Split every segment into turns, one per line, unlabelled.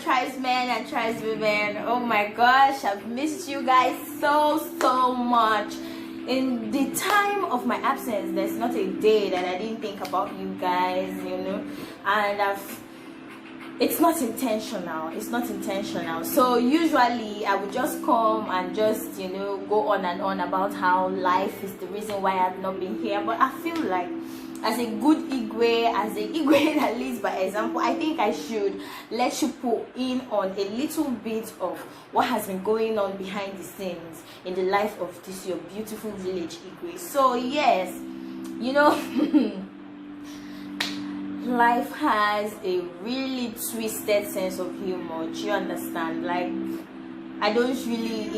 tribesmen and tribeswomen. Oh my gosh, I've missed you guys so much. In the time of my absence, there's not a day that I didn't think about you guys, you know, and it's not intentional. So usually I would just come and just, you know, go on and on about how life is the reason why I've not been here. But I feel like, as a good Igwe, as a Igwe that leads by example, I think I should let you put in on a little bit of what has been going on behind the scenes in the life of this your beautiful village Igwe. So yes, you know, life has a really twisted sense of humor. Do you understand? Like, I don't really,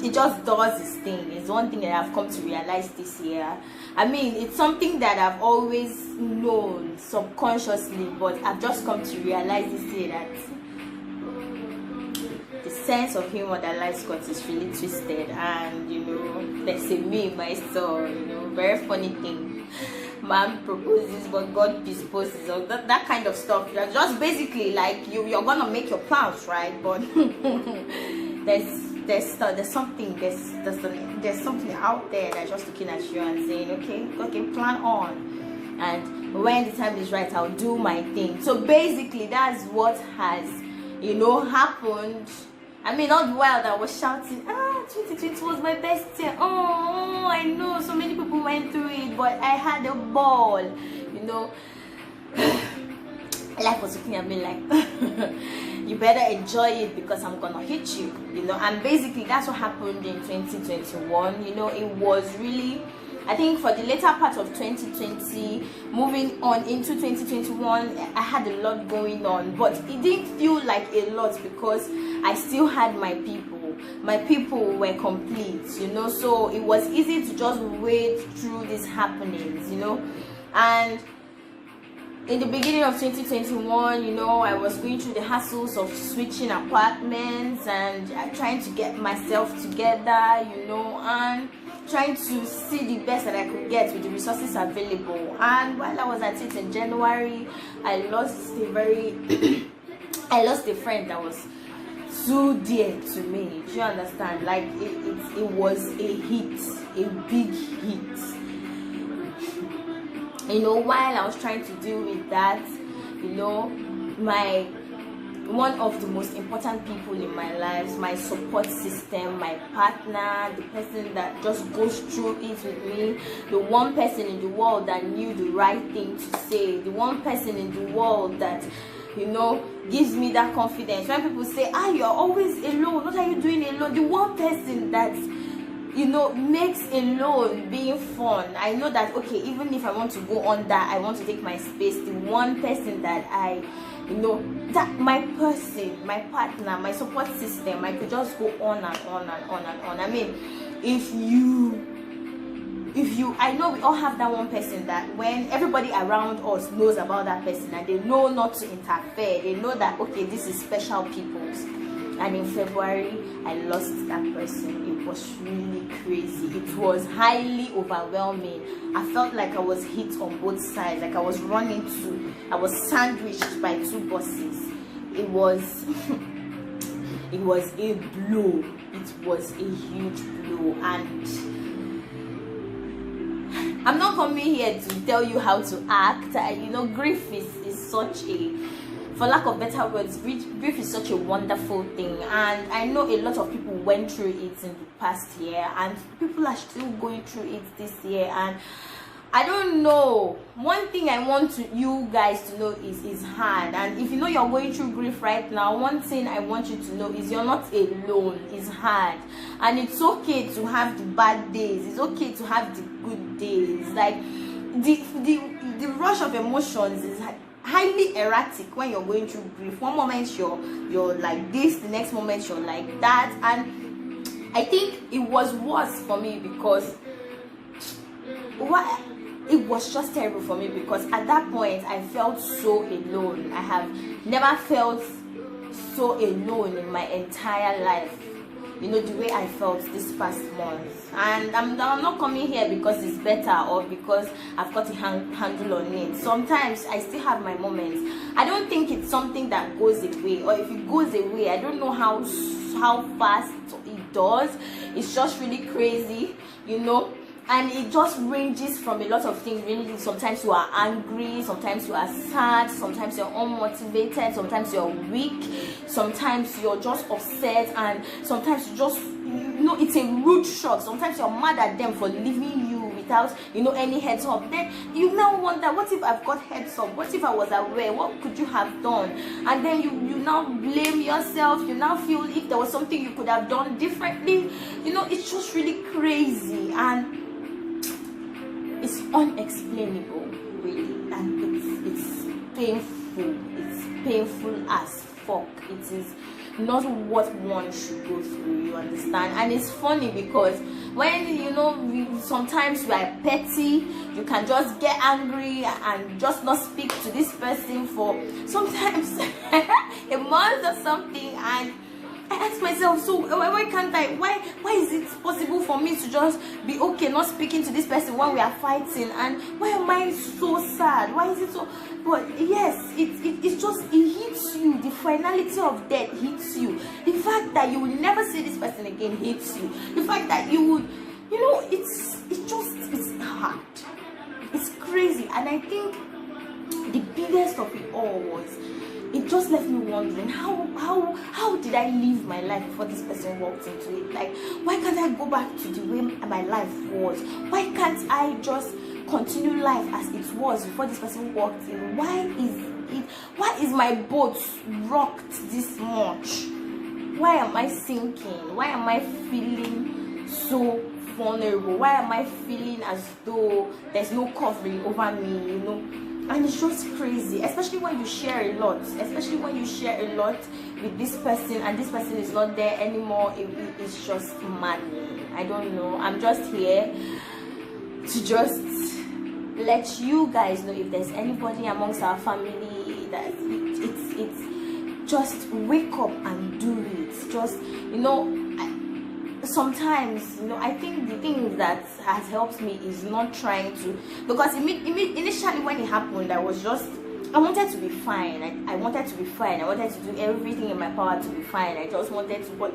it just does its thing. It's one thing that I've come to realize this year. I mean, it's something that I've always known subconsciously, but I've just come to realize this year that the sense of humor that life's got is really twisted. And you know, there's a meme I saw, you know, very funny thing. Man proposes but God disposes, or that kind of stuff. You're just basically like you're gonna make your plans, right? But there's something out there that's just looking at you and saying, okay, plan on, and when the time is right, I'll do my thing. So basically, that's what has, you know, happened. I mean, all the while I was shouting, 2020 was my best year. Oh, I know so many people went through it, but I had a ball, you know. Life was looking at me like, you better enjoy it because I'm gonna hit you, you know. And basically that's what happened in 2021. You know, it was really, I think, for the later part of 2020 moving on into 2021, I had a lot going on, but it didn't feel like a lot because I still had my people were complete, you know. So it was easy to just wade through these happenings, you know. And in the beginning of 2021, you know, I was going through the hassles of switching apartments and trying to get myself together, you know, and trying to see the best that I could get with the resources available. And while I was at it in January, I lost a friend that was so dear to me. Do you understand? Like, it was a big hit. You know, while I was trying to deal with that, you know, one of the most important people in my life, my support system, my partner, the person that just goes through it with me, the one person in the world that knew the right thing to say, the one person in the world that, you know, gives me that confidence. When people say, you're always alone, what are you doing alone? The one person that, you know, makes alone being fun. I know that, okay, even if I want to go on that, I want to take my space, the one person that I, you know, that my person, my partner, my support system, I could just go on and on and on and on. I mean, if you, I know we all have that one person that when everybody around us knows about that person and they know not to interfere, they know that, okay, this is special people's. And in February, I lost that person. It was really crazy. It was highly overwhelming. I felt like I was hit on both sides, like I was sandwiched by two buses. It was a blow. It was a huge blow. And I'm not coming here to tell you how to act. You know, grief is such a, for lack of better words, grief is such a wonderful thing, and I know a lot of people went through it in the past year, and people are still going through it this year. And I don't know, one thing I want you guys to know is hard. And if you know you're going through grief right now, one thing I want you to know is you're not alone. It's hard, and it's okay to have the bad days, it's okay to have the good days. Like, the rush of emotions is highly erratic when you're going through grief. One moment you're like this, the next moment you're like that. And I think it was worse for me because it was just terrible for me, because at that point I felt so alone. I have never felt so alone in my entire life. you know, the way I felt this past month. And I'm not coming here because it's better or because I've got a handle on it. Sometimes I still have my moments. I don't think it's something that goes away, or if it goes away, I don't know how fast it does. It's just really crazy, you know. And it just ranges from a lot of things, really. Sometimes you are angry, sometimes you are sad, sometimes you're unmotivated, sometimes you're weak, sometimes you're just upset, and sometimes you just, you know, it's a rude shock. Sometimes you're mad at them for leaving you without, you know, any heads up. Then you now wonder, what if I've got heads up? What if I was aware? What could you have done? And then you now blame yourself. You now feel if there was something you could have done differently. You know, it's just really crazy, and it's unexplainable, really, and it's painful. It's painful as fuck. It is not what one should go through, you understand? And it's funny because when, you know, sometimes we are petty, you can just get angry and just not speak to this person for sometimes a month or something, and I ask myself, so why can't I? Why is it possible for me to just be okay not speaking to this person when we are fighting? And why am I so sad? Why is it so? But yes, it just, it hits you. The finality of death hits you. The fact that you will never see this person again hits you. The fact that you would, you know, it's hard. It's crazy. And I think the biggest of it all was, it just left me wondering, how did I live my life before this person walked into it? Like, why can't I go back to the way my life was? Why can't I just continue life as it was before this person walked in? Why is my boat rocked this much? Why am I sinking? Why am I feeling so vulnerable? Why am I feeling as though there's no covering over me, you know? And it's just crazy, especially when you share a lot, with this person, and this person is not there anymore. It's just maddening. I don't know. I'm just here to just let you guys know, if there's anybody amongst our family that it's just wake up and do it. Just, you know, sometimes, you know, I think the thing that has helped me is not trying to, because initially when it happened, I wanted to be fine. I wanted to be fine. I wanted to do everything in my power to be fine. I just wanted to, but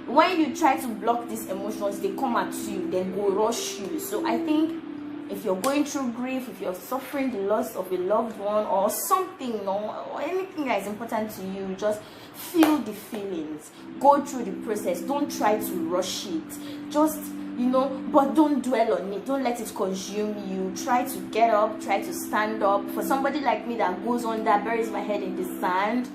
when you try to block these emotions, they come at you, then go rush you. So I think if you're going through grief, if you're suffering the loss of a loved one or something, or anything that is important to you, just feel the feelings, go through the process. Don't try to rush it. Just, you know, but don't dwell on it. Don't let it consume you. Try to get up, try to stand up. For somebody like me that goes on, that buries my head in the sand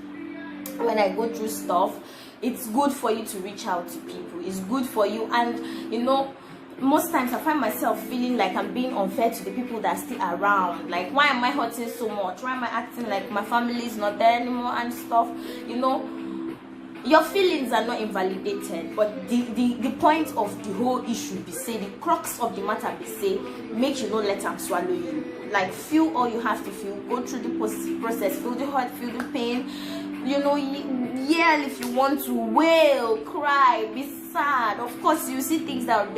when I go through stuff, it's good for you to reach out to people. It's good for you. And, you know, most times I find myself feeling like I'm being unfair to the people that are still around. Like, why am I hurting so much? Why am I acting like my family is not there anymore and stuff? You know, your feelings are not invalidated, but the point of the whole issue be say, the crux of the matter be say, make you not let them swallow you. Like, feel all you have to feel, go through the process, feel the hurt, feel the pain, you know, yell if you want to, wail, cry, be sad. Of course, you see things that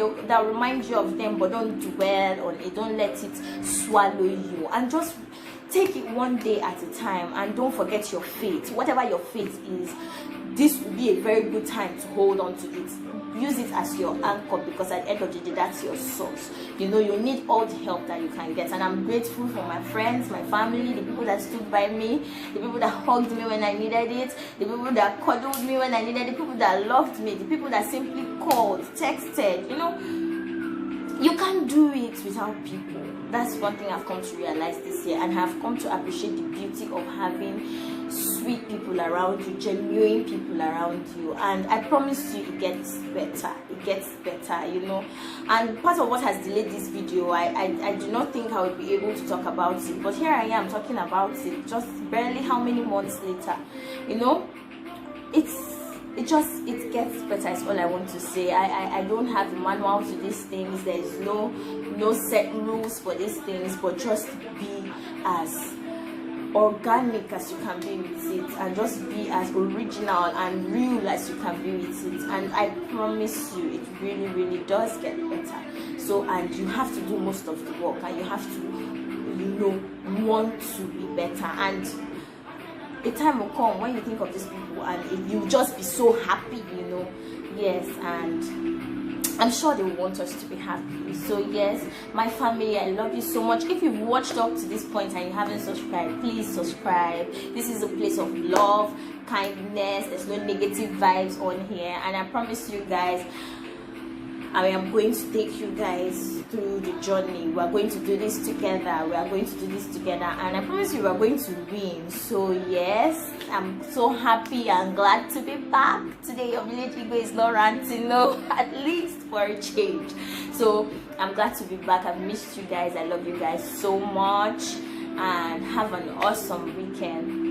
remind you of them, but don't dwell on it. Don't let it swallow you, and just take it one day at a time. And don't forget your faith. Whatever your faith is, this will be a very good time to hold on to it. Use it as your anchor, because at the end of the day, that's your source. You know, you need all the help that you can get. And I'm grateful for my friends, my family, the people that stood by me, the people that hugged me when I needed it, the people that cuddled me when I needed it, the people that loved me, the people that simply called, texted. You know, you can't do it without people. That's one thing I've come to realize this year, and have come to appreciate the beauty of having sweet people around you, genuine people around you. And I promise you, it gets better. It gets better, you know. And part of what has delayed this video, I do not think I would be able to talk about it, but here I am talking about it just barely how many months later. You know, it gets better, is all I want to say. I don't have a manual to these things. There is no set rules for these things, but just be as organic as you can be with it, and just be as original and real as you can be with it. And I promise you, it really does get better. So, and you have to do most of the work, and you have to, want to be better. And a time will come when you think of these people and you'll just be so happy, yes. And I'm sure they want us to be happy. So yes, my family, I love you so much. If you've watched up to this point and you haven't subscribed, please subscribe. This is a place of love, kindness. There's no negative vibes on here, and I promise you guys, I am going to take you guys through the journey. We are going to do this together. And I promise you, we are going to win. So yes, I'm so happy and glad to be back. Today your village ego is not ranting, no, at least for a change. So I'm glad to be back. I've missed you guys. I love you guys so much, and have an awesome weekend.